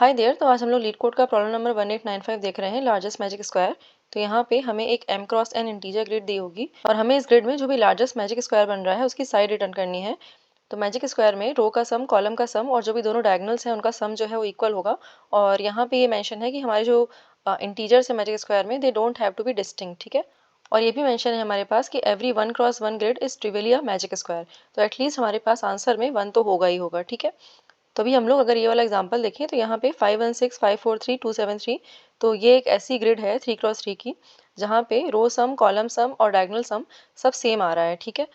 Hi there. तो आज हम लोग लीड कोड का प्रॉब्लम नंबर 1895 देख रहे हैं, लार्जेस्ट मैजिक स्क्वायर। तो यहाँ पे हमें एक m cross n integer grid दी होगी और हमें इस ग्रिड में जो भी लार्जेस्ट मैजिक स्क्वायर बन रहा है उसकी साइड रिटर्न करनी है। तो मैजिक स्क्वायर में रो का सम, कॉलम का सम और जो भी दोनों डायगोनल्स हैं उनका सम जो है वो इक्वल होगा। और यहाँ पे ये मेंशन है कि हमारे जो इंटीजर्स है मैजिक स्क्वायर में, they don't have to be distinct, ठीक है। और ये भी मेंशन है हमारे पास कि every 1 cross 1 grid is trivially a magic square. तो एटलीस्ट हमारे पास आंसर में 1 तो होगा ही होगा, ठीक है। तो अभी हम लोग अगर ये वाला एग्जांपल देखें तो यहाँ पे 516 543 273। तो ये एक ऐसी ग्रिड है 3 क्रॉस 3 की जहाँ पे रो सम, कॉलम सम और डायगोनल सम सब सेम आ रहा है, ठीक है।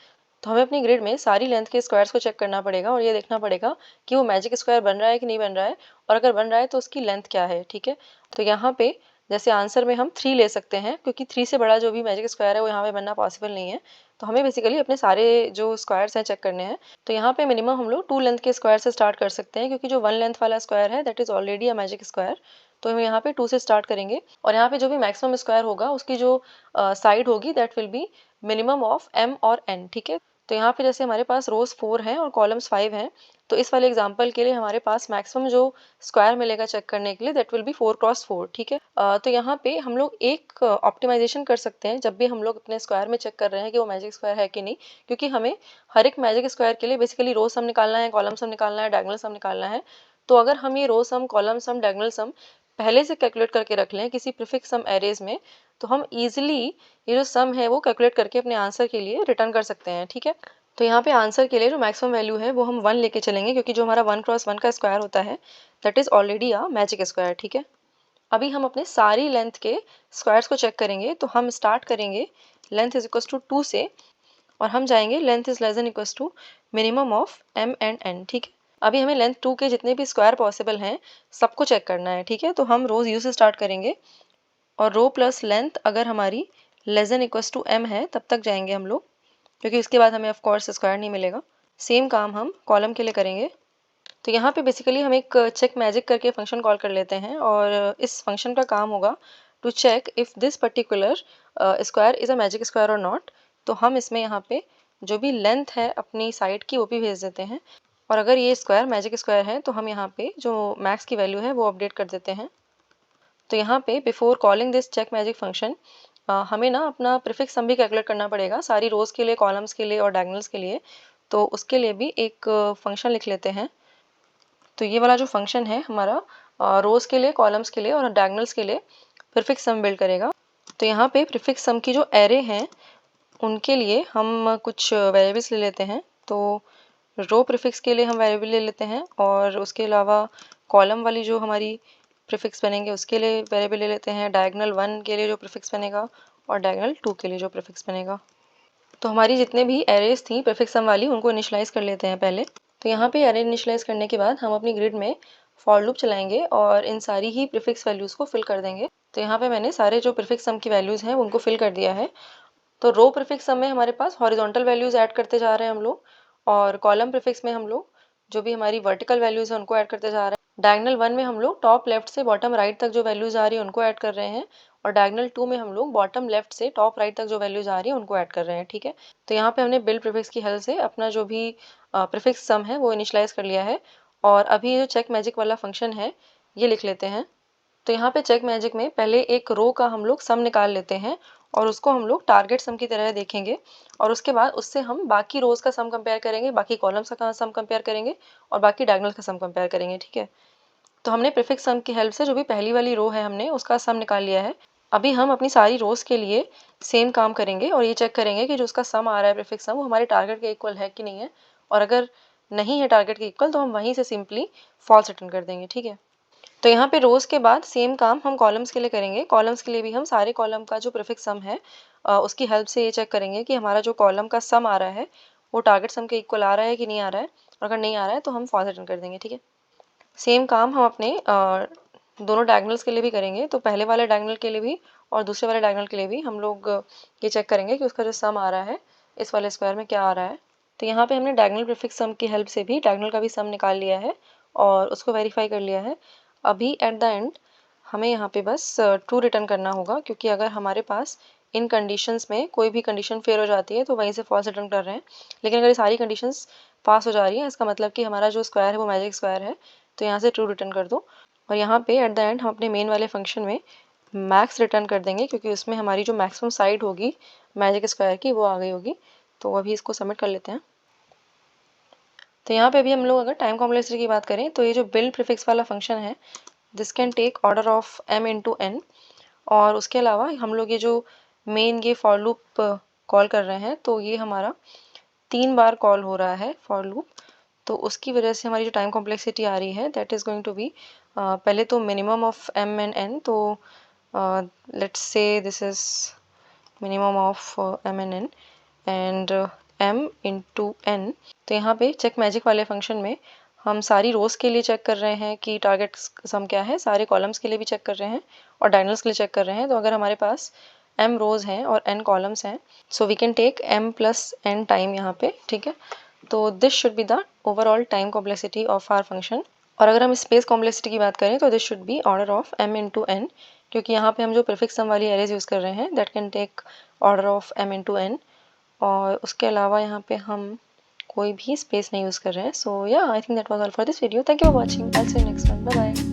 तो हमें अपनी ग्रिड में सारी लेंथ के स्क्वायर्स को चेक करना पड़ेगा और ये देखना पड़ेगा कि वो मैजिक स्क्वायर बन रहा है कि नहीं बन रहा है, और अगर बन रहा है तो उसकी लेंथ क्या है, ठीक है। तो यहाँ पे जैसे आंसर में हम 3 ले सकते हैं क्योंकि 3 से बड़ा जो भी मैजिक स्क्वायर है वो यहाँ पे बनना पॉसिबल नहीं है। तो हमें बेसिकली अपने सारे जो स्क्वायर्स हैं चेक करने हैं। तो यहाँ पे मिनिमम हम लोग 2 लेंथ के स्क्वायर से स्टार्ट कर सकते हैं क्योंकि जो 1 लेंथ वाला स्क्वायर है that is already a magic square. तो हम यहाँ पे 2 से स्टार्ट करेंगे और यहाँ पे जो भी मैक्सिमम स्क्वायर होगा उसकी जो साइड होगी that will be minimum of m और n, ठीक है। तो यहाँ पे जैसे हमारे पास रोज 4 हैं और कॉलम्स 5 हैं, तो इस वाले एग्जांपल के लिए हमारे पास मैक्सिमम जो स्क्वायर मिलेगा चेक करने के लिए दैट विल बी 4 क्रॉस 4, ठीक है। तो यहाँ पे हम लोग एक ऑप्टिमाइजेशन कर सकते हैं जब भी हम लोग अपने स्क्वायर में चेक कर रहे हैं कि वो मैजिक स्क्वायर है कि नहीं, क्योंकि हमें हर एक मैजिक स्क्वायर के लिए बेसिकली रो सम निकालना है, कॉलम सम निकालना है, डायगोनल सम निकालना है। तो अगर हम ये रो सम, कॉलम सम, डायगोनल सम पहले से कैलकुलेट करके रख लें किसी प्रीफिक्स सम एरेज में, तो हम इजीली ये जो सम है वो कैलकुलेट करके अपने आंसर के लिए रिटर्न कर सकते हैं, ठीक है। तो यहाँ पे आंसर के लिए जो मैक्सिमम वैल्यू है वो हम 1 लेके चलेंगे क्योंकि जो हमारा 1 क्रॉस 1 का स्क्वायर होता है that is already a magic square, ठीक है। अभी हम अपने सारी लेंथ के स्क्वायर्स को चेक करेंगे। तो हम स्टार्ट करेंगे लेंथ इज इक्वल टू 2 से और हम जाएंगे length is less than equal to minimum of m and n, ठीक है। अभी हमें लेंथ 2 के जितने भी स्क्वायर पॉसिबल हैं सबको चेक करना है, ठीक है। तो हम रोज यू से स्टार्ट करेंगे और रो प्लस लेंथ अगर हमारी less than equal to m है तब तक जाएंगे हम लोग, क्योंकि उसके बाद हमें ऑफ कोर्स स्क्वायर नहीं मिलेगा। सेम काम हम कॉलम के लिए करेंगे। तो यहाँ पे बेसिकली हम एक चेक मैजिक करके फंक्शन कॉल कर लेते हैं और इस फंक्शन का काम होगा to check if this particular square is a magic square और नॉट। तो हम इसमें यहाँ पे जो भी लेंथ है अपनी साइड की वो भी भेज देते हैं और अगर ये स्क्वायर मैजिक स्क्वायर है तो हम यहाँ पे जो मैक्स की वैल्यू है वो अपडेट कर देते हैं। तो यहाँ पे before calling this check magic function हमें ना अपना प्रीफिक्स सम भी कैलकुलेट करना पड़ेगा सारी रोज के लिए, कॉलम्स के लिए और डायगोनल्स के लिए। तो उसके लिए भी एक फंक्शन लिख लेते हैं। तो ये वाला जो फंक्शन है हमारा रोज के लिए, कॉलम्स के लिए और डायगोनल्स के लिए प्रीफिक्स सम बिल्ड करेगा। तो यहाँ पे प्रीफिक्स सम की जो एरे हैं उनके लिए हम कुछ वेरिएबल्स ले लेते हैं। तो रो प्रीफिक्स के लिए हम वेरिएबल ले लेते हैं और उसके अलावा कॉलम वाली जो हमारी प्रीफिक्स बनेंगे उसके लिए वेरिएबल ले लेते हैं, डायगोनल 1 के लिए जो प्रीफिक्स बनेगा और डायगोनल 2 के लिए जो प्रीफिक्स बनेगा। तो हमारी जितने भी एरेज थी प्रीफिक्स सम वाली उनको इनिशियलाइज कर लेते हैं पहले। तो यहाँ पे एरे इनिशियलाइज करने के बाद हम अपनी ग्रिड में फॉर लूप चलाएंगे और इन सारी ही प्रीफिक्स वैल्यूज को फिल कर देंगे। तो यहाँ पे मैंने सारे जो प्रीफिक्स सम की वैल्यूज हैं उनको फिल कर दिया है। तो रो प्रीफिक्स सम में हमारे पास हॉरिजॉन्टल वैल्यूज ऐड करते जा रहे हैं हम लोग और कॉलम प्रीफिक्स में हम लोग जो भी हमारी वर्टिकल वैल्यूज है उनको ऐड करते जा रहे हैं। डायगोनल 1 में हम लोग टॉप लेफ्ट से बॉटम राइट तक जो वैल्यूज आ रही है उनको ऐड कर रहे हैं और डायगोनल 2 में हम लोग बॉटम लेफ्ट से टॉप राइट तक जो वैल्यूज आ रही है उनको ऐड कर रहे हैं, ठीक है। तो यहाँ पे हमने बिल्ड प्रीफिक्स की हेल्प से अपना जो भी प्रीफिक्स सम है वो इनिशियलाइज कर लिया है और अभी ये जो चेक मैजिक वाला फंक्शन है ये लिख लेते हैं। तो यहाँ पे चेक मैजिक में पहले एक रो का हम लोग सम निकाल लेते हैं और उसको हम लोग टारगेट सम की तरह देखेंगे और उसके बाद उससे हम बाकी रोज का सम कंपेयर करेंगे, बाकी कॉलम्स का सम कंपेयर करेंगे और बाकी डायगोनल का सम कंपेयर करेंगे, ठीक है। तो हमने प्रीफिक्स सम की हेल्प से जो भी पहली वाली रो है हमने उसका सम निकाल लिया है। अभी हम अपनी सारी रोज के लिए सेम काम करेंगे और ये चेक करेंगे कि जो उसका सम आ रहा है प्रीफिक्स सम वो हमारे टारगेट के इक्वल है कि नहीं है, और अगर नहीं है टारगेट के इक्वल तो हम वहीं से सिंपली फॉल्स रिटर्न कर देंगे, ठीक है। तो यहाँ पे रोज के बाद सेम काम हम कॉलम्स के लिए करेंगे। कॉलम्स के लिए भी हम सारे कॉलम का जो प्रीफिक्स सम है उसकी हेल्प से ये चेक करेंगे कि हमारा जो कॉलम का सम आ रहा है वो टारगेट सम के इक्वल आ रहा है कि नहीं आ रहा है, और अगर नहीं आ रहा है तो हम फॉल्स रिटर्न कर देंगे, ठीक है। सेम काम हम अपने दोनों डायगोनल्स के लिए भी करेंगे। तो पहले वाले डायगोनल के लिए भी और दूसरे वाले डायगोनल के लिए भी हम लोग ये चेक करेंगे कि उसका जो सम आ रहा है इस वाले स्क्वायर में क्या आ रहा है। तो यहाँ पे हमने डायगोनल प्रीफिक्स सम की हेल्प से भी डायगोनल का भी सम निकाल लिया है और उसको वेरीफाई कर लिया है। अभी एट द एंड हमें यहाँ पे बस ट्रू रिटर्न करना होगा, क्योंकि अगर हमारे पास इन कंडीशंस में कोई भी कंडीशन फेल हो जाती है तो वहीं से फॉल्स रिटर्न कर रहे हैं। लेकिन अगर ये सारी कंडीशंस पास हो जा रही हैं इसका मतलब कि हमारा जो स्क्वायर है वो मैजिक स्क्वायर है। तो यहाँ से ट्रू रिटर्न कर दो। और यहाँ पे एट द एंड हम अपने मेन वाले फंक्शन में मैक्स रिटर्न कर देंगे, क्योंकि उसमें हमारी जो मैक्सिमम साइड होगी मैजिक स्क्वायर की वो आ गई होगी। तो अभी इसको सबमिट कर लेते हैं। तो यहाँ पे भी हम लोग अगर टाइम कॉम्प्लेक्सिटी की बात करें तो ये जो बिल्ड प्रीफिक्स वाला फंक्शन है this can take order of m into n। और उसके अलावा हम लोग ये जो मेन ये फॉर लूप कॉल कर रहे हैं तो ये हमारा 3 बार कॉल हो रहा है फॉर लूप। तो उसकी वजह से हमारी जो टाइम कॉम्प्लेक्सिटी आ रही है that is going to be पहले तो minimum of m and n। तो let's say this is minimum of m and n and m into n। तो यहाँ पे चेक मैजिक वाले फंक्शन में हम सारी रोज के लिए चेक कर रहे हैं कि टारगेट सम क्या है, सारे कॉलम्स के लिए भी चेक कर रहे हैं और डायगोनल्स के लिए चेक कर रहे हैं। तो अगर हमारे पास m रोज हैं और n कॉलम्स हैं so we can take m plus n time यहाँ पे, ठीक है। तो this should be the overall time complexity of our function. और अगर हम स्पेस कॉम्प्लेक्सिटी की बात करें तो this should be order of m into n, क्योंकि यहाँ पे हम जो प्रीफिक्स सम वाली एरेज यूज़ कर रहे हैं that can take order of m into n। और उसके अलावा यहाँ पे हम कोई भी स्पेस नहीं यूज़ कर रहे हैं। So yeah I think that was all for this video. Thank you for watching. I will see you next one. Bye bye.